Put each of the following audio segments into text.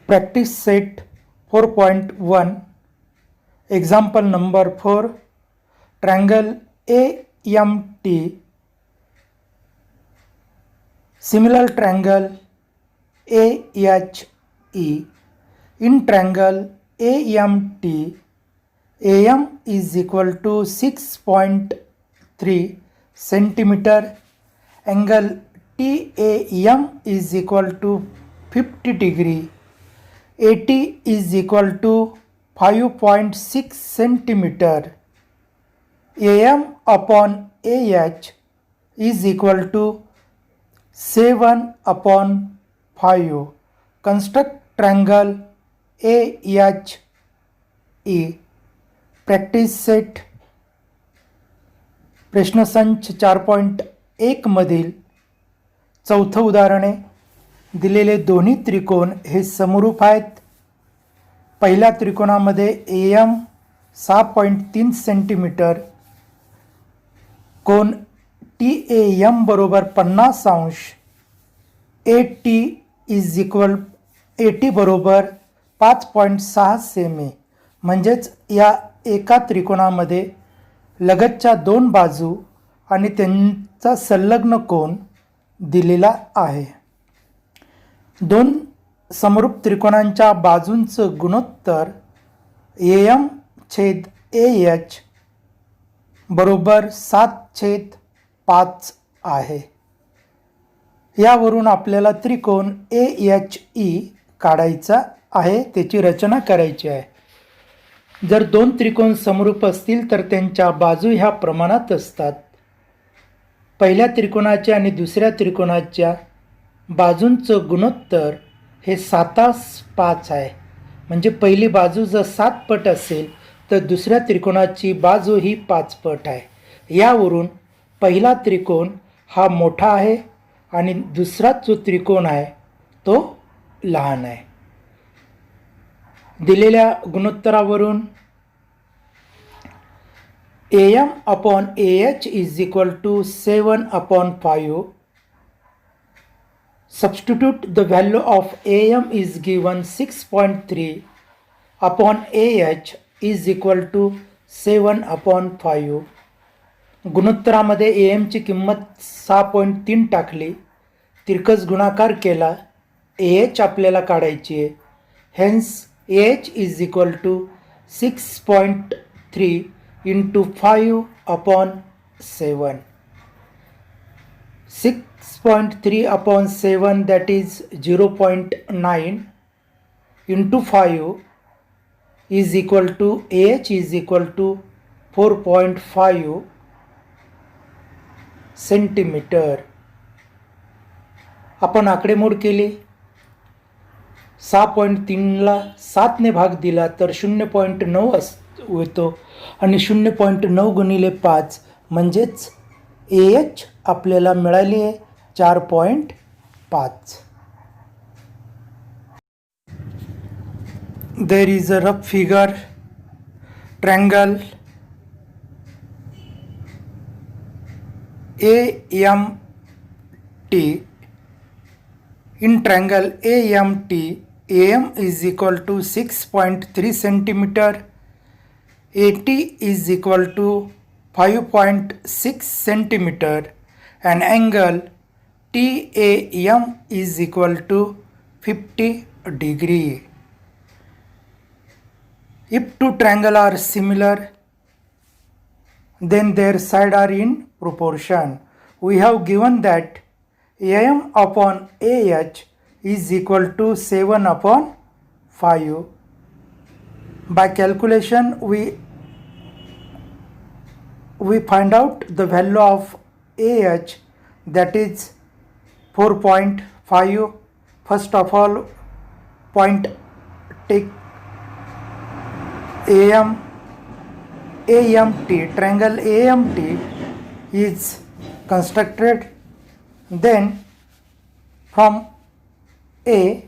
Practice set 4.1. Example number 4. Triangle AMT. Similar triangle AHE. In triangle AMT, AM is equal to 6.3 centimeter. Angle TAM is equal to 50 degree. AT is equal to 5.6 centimeter. AM upon AH is equal to 7 upon 5. Construct triangle AHE. Practice set प्रश्नसंच 4.1 मधील चौथं उदाहरणे. दिलेले दोन्ही त्रिकोण हे समरूप आहेत. पहिल्या त्रिकोणामध्ये AM 6.3 सेंटीमीटर, कोण TAM बरोबर 50 अंश, AT बरोबर 5.6 सेमी. म्हणजेच या एका त्रिकोणामध्ये लगतच्या दोन बाजू आणि त्यांचा संलग्न कोन दिलेला आहे. दोन समरूप त्रिकोणांच्या बाजूंचं गुणोत्तर AM/AH बरोबर 7/5 आहे. यावरून आपल्याला त्रिकोण AHE काढायचा आहे, त्याची रचना करायची आहे. जर दोन त्रिकोण समरूप असतील तर त्यांच्या बाजू ह्या प्रमाणात असतात. पहिल्या त्रिकोणाच्या आणि दुसऱ्या त्रिकोणाच्या बाजूंचं गुणोत्तर हे 7/5 आहे. म्हणजे पहिली बाजू जर 7 पट असेल तर दुसऱ्या त्रिकोणाची बाजू ही 5 पट आहे. यावरून पहिला त्रिकोण हा मोठा आहे आणि दुसरा जो त्रिकोण आहे तो लहान आहे. दिलेल्या गुणोत्तरावरून AM upon AH is equal to 7/5. Substitute the value of AM is given 6.3 upon AH is equal to 7/5. गुणोत्तरामध्ये AM ची किंमत 6.3 टाकली, तिरकस गुणाकार केला, AH आपल्याला काढायची आहे. Hence AH is equal to 6.3 into 5/7. 6.3 upon 7, that is 0.9 into 5 is equal to AH is equal to 4.5 centimetre. आपण आकडेमोड केली. 6.3ला 7ने भाग दिला तर 0.9 होतो आणि 0.9 गुणिले 5 म्हणजेच AH आपल्याला मिळाली आहे 4.5. There is a rough figure. Triangle AMT. In triangle AMT, AM is equal to 6.3 centimeter, AT is equal to 5.6 centimeter, and angle TAM is equal to 50 degree. If two triangles are similar, then their sides are in proportion. We have given that AM upon AH is equal to 7/5. By calculation, we find out the value of AH, that is 4.5. First of all, point take AMT. Triangle AMT is constructed. Then from A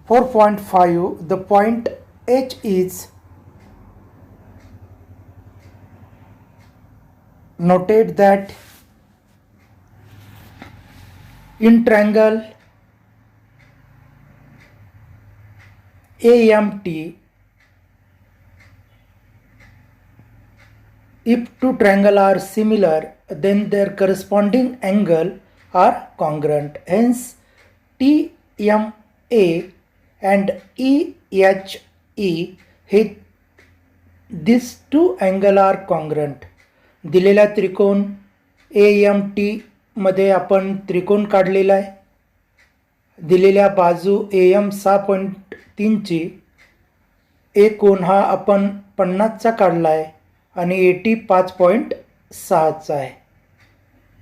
4.5, the point H is noted that in triangle AMT. If two triangles are similar, then their corresponding angle are congruent. Hence, TMA and EHE हे these two angle are congruent. दिलेल्या त्रिकोण AMT मध्ये आपण त्रिकोण काढलेला आहे. दिलेल्या बाजू AM 6.3 ची एक कोन हा आपण 50 चा काढला आहे आणि AT 5.6 चा आहे.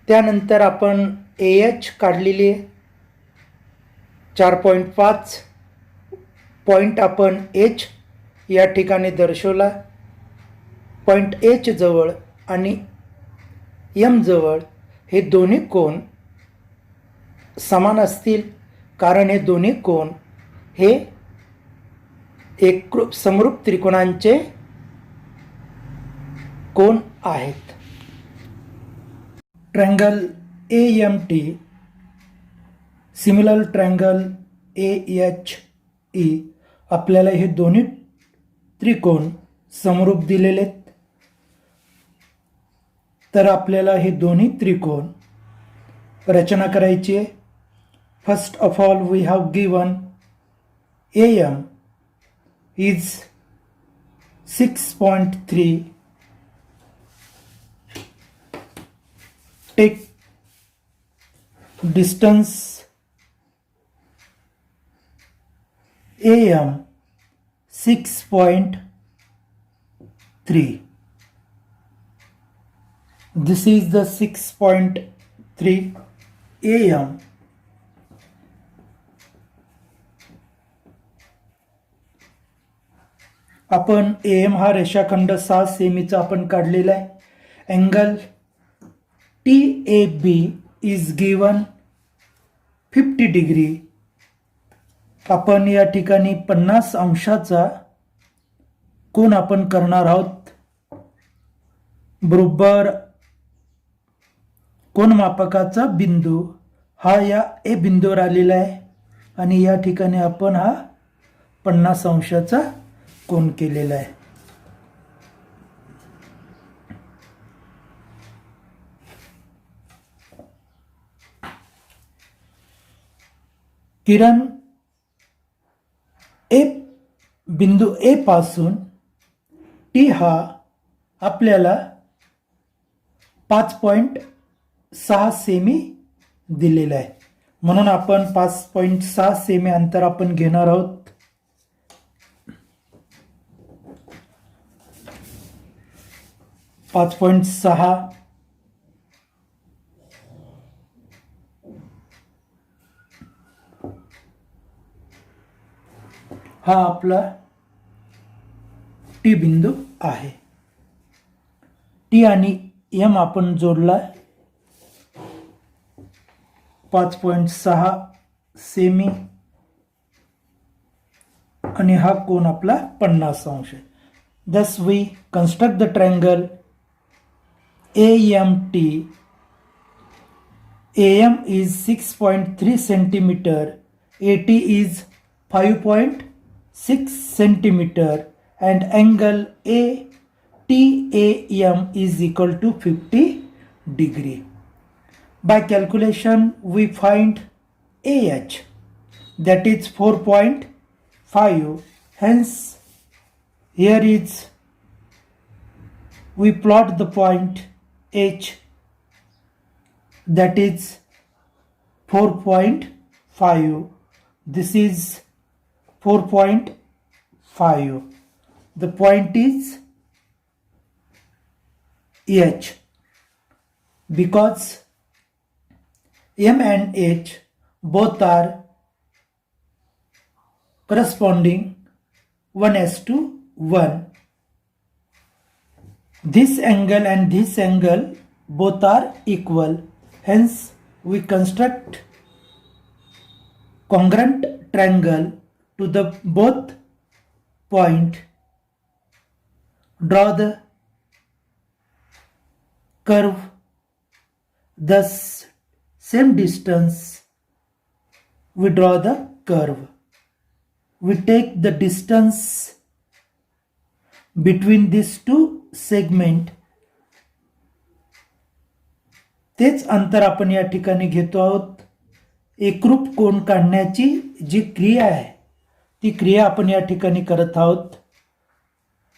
त्यानंतर आपण AH काढलेली आहे 4.5 पॉइंट आपण H या ठिकाणी दर्शवला. पॉइंट H जवळ आणि M जवळ हे दोन्ही कोन समान असतील, कारण हे दोन्ही कोन हे एक समरूप त्रिकोणांचे कोन आहेत. Triangle AMT similar triangle AHE आपल्याला हे दोन्ही त्रिकोण समरूप दिलेले आहेत. तर आपल्याला हे दोन्ही त्रिकोण रचना करायची आहे. First of all we have given AM is 6.3. Take distance AM 6.3. This is the 6.3 AM. आपण AM हा रेषाखंड 6 सेमीचा आपण काढलेला आहे. Angle TAB is given 50 degree. आपण या ठिकाणी 50 अंशाचा कोन आपण करणार आहोत. बरोबर कोनमापकाचा बिंदू हा या A बिंदूवर आलेला आहे आणि या ठिकाणी आपण हा 50 अंशाचा कोन केलेला आहे. किरण बिंदू A पासून T हा आपल्याला 5.6 सेमी दिलेला आहे, म्हणून आपण 5.6 सेमी अंतर आपण घेणार आहोत. पाच 5.6 हा आपला T बिंदू आहे. T आणि M आपण जोडला 5.6 सेमी आणि हा कोन आपला 50 अंश आहे. Thus we construct the triangle AMT. AM is 6.3 centimeter, AT is 5.6 centimeter, and angle ATAM is equal to 50 degree. By calculation we find AH, that is 4.5. Hence here is we plot the point H, that is 4.5. This is 4.5. The point is H, because M and H both are corresponding 1:1. This angle and this angle both are equal. Hence we construct congruent triangle to the both point. Draw the curve, thus same distance we draw the curve. we take the distance between these two segment. तेच अंतर आपण या ठिकाणी घेतो आहोत. एकरूप कोन काढण्याची जी क्रिया आहे ती क्रिया आपण या ठिकाणी करत आहोत.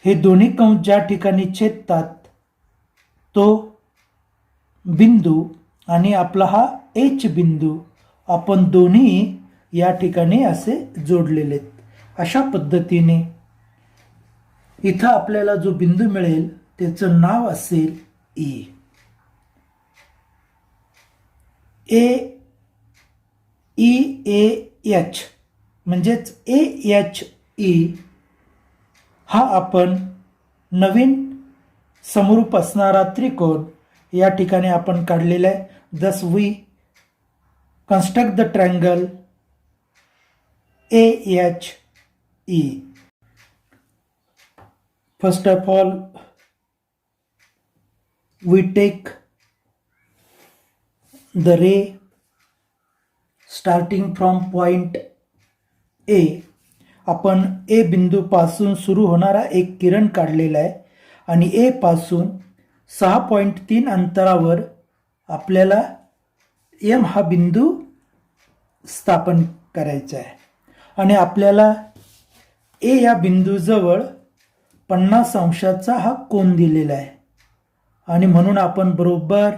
हे दोन्ही कंस ज्या ठिकाणी छेदतात तो बिंदू आणि आपला हा एच बिंदू आपण दोन्ही या ठिकाणी असे जोडलेले आहेत. अशा पद्धतीने इथं आपल्याला जो बिंदू मिळेल त्याचं नाव असेल ई. एच म्हणजेच AHE हा आपण नवीन समरूप असणारा त्रिकोण या ठिकाणी आपण काढलेला आहे. thus we construct the triangle AHE. First of all, we take the ray starting from point A. आपण A बिंदू पासून सुरू होणारा एक किरण काढलेला आहे आणि A पासून 6.3 अंतरावर आपल्याला M हा बिंदू स्थापन करायचा आहे आणि आपल्याला A या बिंदूजवळ 50 अंशाचा हा कोन दिलेला आहे आणि म्हणून आपण बरोबर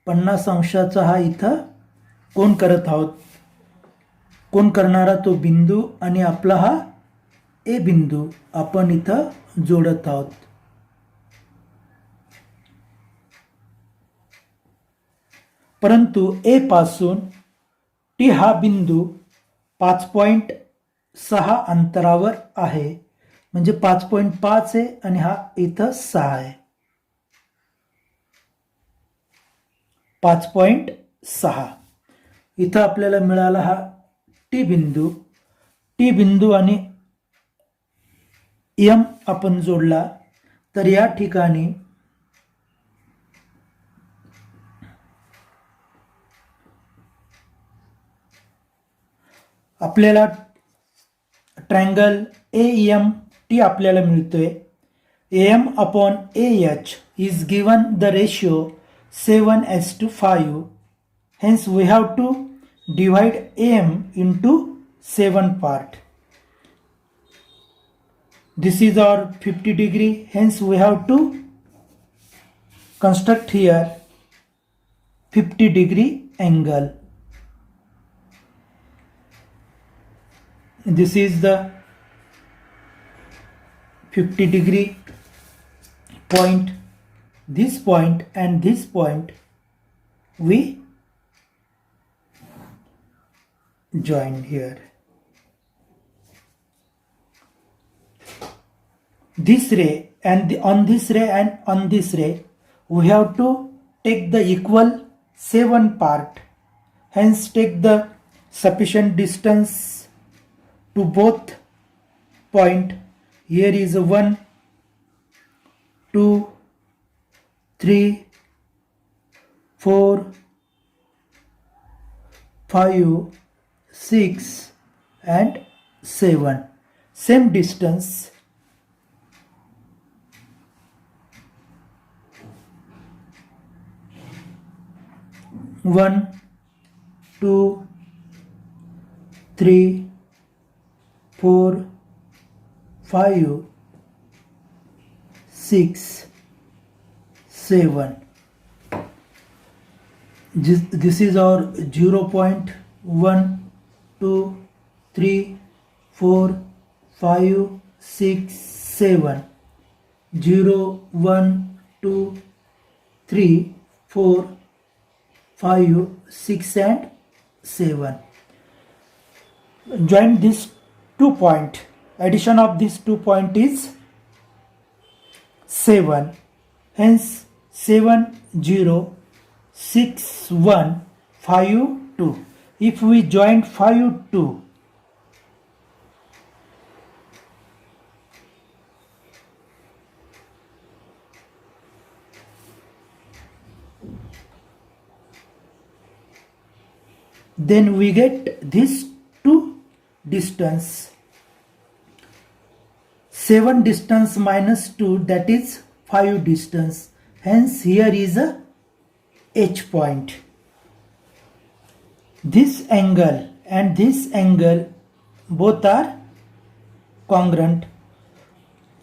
50 अंशाचा हा इथं कोन करत आहोत. कोन करणारा तो बिंदू आणि आपला हा ए बिंदू आपण इथं जोडत आहोत. परंतु ए पासून टी हा बिंदू 5.6 अंतरावर आहे. म्हणजे 5.5 आहे आणि हा इथं 6 आहे. 5.6 इथं आपल्याला मिळाला हा टी बिंदू आणि एम आपण जोडला तर या ठिकाणी आपल्याला ट्रायंगल AMT आपल्याला मिळतोय. AM upon AH is given the ratio 7:5. Hence we have to divide AM into 7 part. This is our 50 degree. Hence we have to construct here 50 degree angle. This is the 50 degree point. This point and this point we join here. This ray and on this ray and on this ray we have to take the equal 7 part. Hence take the sufficient distance to both point. Here is 1, 2, 3, 4, 5, 6 and 7. Same distance. One, 2, 3, 4, 5, 6, 7. This is our 0.1, 2, 3, 4, 5, 6, 7. 0, 1, 2, 3, 4, 5, 6 and 7. Join this 2 point. Addition of this 2 point is 7. Hence 7, 0, 6, 1, 5, 2. If we join 5, 2, then we get this 2 distance 7 distance minus 2, that is 5 distance. Hence here is a H point. This angle and this angle both are congruent.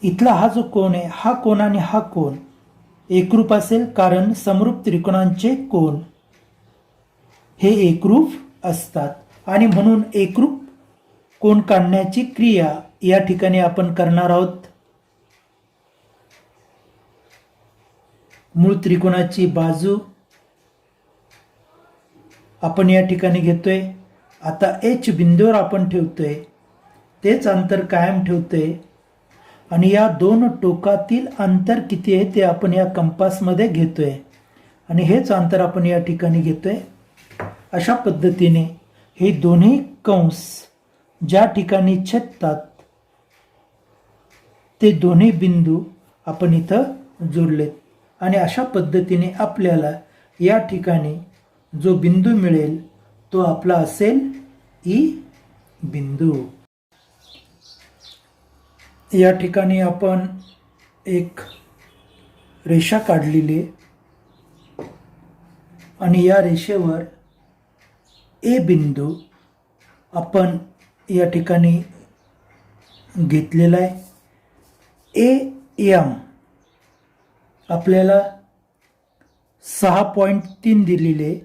इथला हा जो कोन आहे, हा कोन आणि हा कोन एकरूप असेल, कारण समरूप त्रिकोणांचे कोन हे एकरूप असतात आणि म्हणून एकरूप कोन काढण्याची क्रिया या ठिकाणी आपण करणार आहोत. मूळ त्रिकोणाची बाजू आपण या ठिकाणी घेतोय. आता H बिंदूवर आपण ठेवतोय, तेच अंतर कायम ठेवतोय आणि या दोन टोकातील अंतर किती आहे ते आपण या कंपासमध्ये घेतोय आणि हेच अंतर आपण या ठिकाणी घेतोय. अशा पद्धतीने हे दोन्ही कंस ज्या ठिकाणी छेदतात ते दोन्ही बिंदू आपण इथं जोडलेत आणि अशा पद्धतीने आपल्याला या ठिकाणी जो बिंदू मिळेल तो आपला असेल ई बिंदू. या ठिकाणी आपण एक रेषा काढलेली आहे आणि या रेषेवर ए बिंदू आपण या ठिकाणी घेतलेला आहे. ए एम आपल्याला 6.3 दिलेले,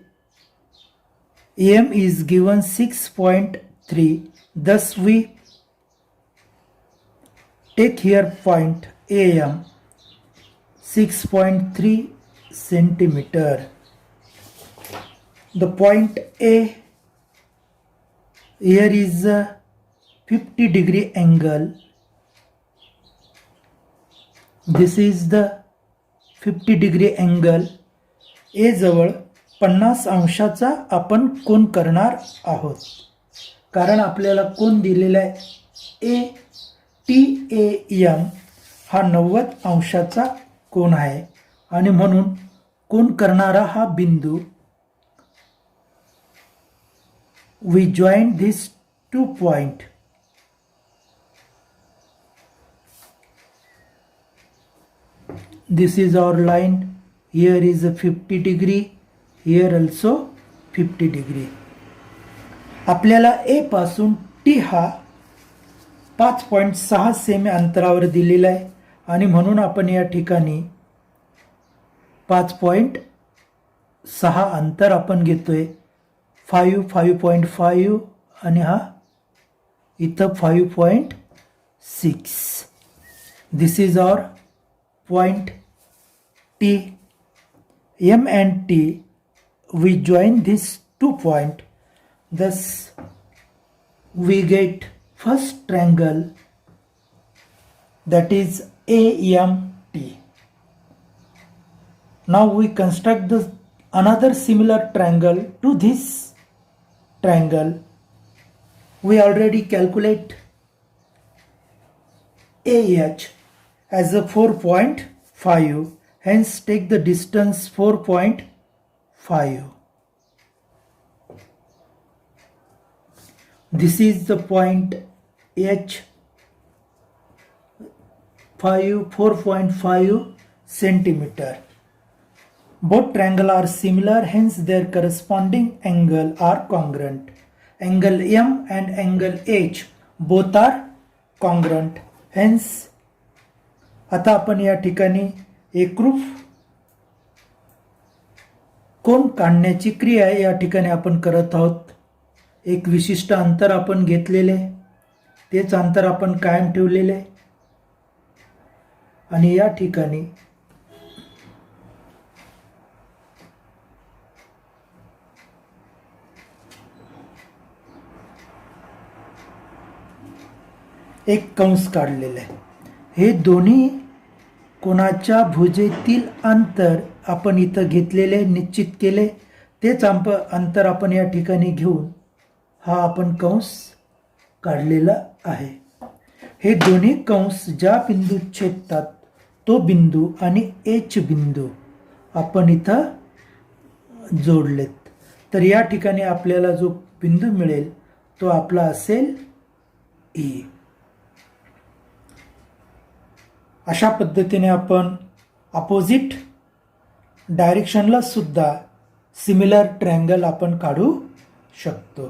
M is given 6.3. thus we take here point AM 6.3 centimeter. The point A here is a 50-degree angle. This is the 50-degree angle. A जवळ 50 अंशाचा आपण कोन करणार आहोत, कारण आपल्याला कोन दिलेला आहे ATAM हा 90 अंशाचा कोन आहे आणि म्हणून कोन करणारा हा बिंदू, we join these 2 points. This is our line. Here is a 50-degree, here also 50-degree. आपल्याला A पासून T हा 5.6 सेमी अंतरावर दिलेला आहे आणि म्हणून आपण या ठिकाणी 5.6 अंतर आपण घेतोय. 5.5 आणि हा इथं 5.6. This is our point T. M and T, we join these 2 points. Thus we get first triangle, that is AMT. Now we construct another similar triangle to this triangle. We already calculate AH as a 4.5. Hence take the distance 4.5. This is the point H, 4.5 centimeter. Both triangles are similar, hence their corresponding angle are congruent. Angle M and angle H both are congruent. Hence आता आपण या ठिकाणी एकरूप कोन काढण्याची क्रिया या ठिकाणी आपण करत आहोत. एक विशिष्ट अंतर आपण घेतलेले, तेच अंतर आपण कायम ठेवलेले आणि या ठिकाणी एक कंस काढलेला आहे. हे दोन्ही कोणाच्या भुजेतील अंतर आपण इथं घेतलेले, निश्चित केले, तेच अंतर आपण या ठिकाणी घेऊन हा आपण कंस काढलेला आहे. हे दोन्ही कंस ज्या बिंदूत छेदतात तो बिंदू आणि H बिंदू आपण इथं जोडलेत. तर या ठिकाणी आपल्याला जो बिंदू मिळेल तो आपला असेल E. अशा पद्धतीने आपण अपोजिट डायरेक्शनला सुद्धा सिमिलर ट्रायंगल आपण काढू शकतो.